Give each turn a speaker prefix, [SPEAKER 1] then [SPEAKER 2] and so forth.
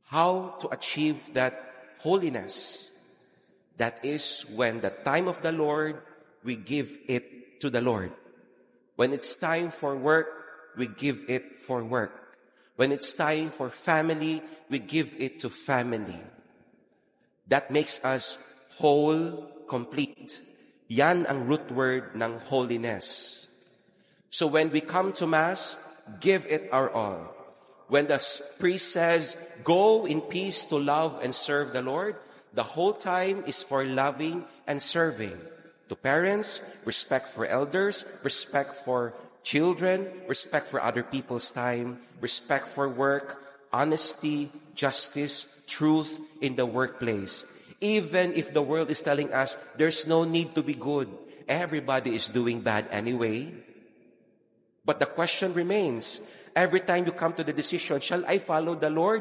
[SPEAKER 1] how to achieve that holiness. That is when the time of the Lord, we give it to the Lord. When it's time for work, we give it for work. When it's time for family, we give it to family. That makes us whole, complete. Yan ang root word ng holiness. So when we come to Mass, give it our all. When the priest says, go in peace to love and serve the Lord, the whole time is for loving and serving. To parents, respect for elders, respect for children, respect for other people's time, respect for work, honesty, justice, truth in the workplace. Even if the world is telling us there's no need to be good, everybody is doing bad anyway. But the question remains, every time you come to the decision, shall I follow the Lord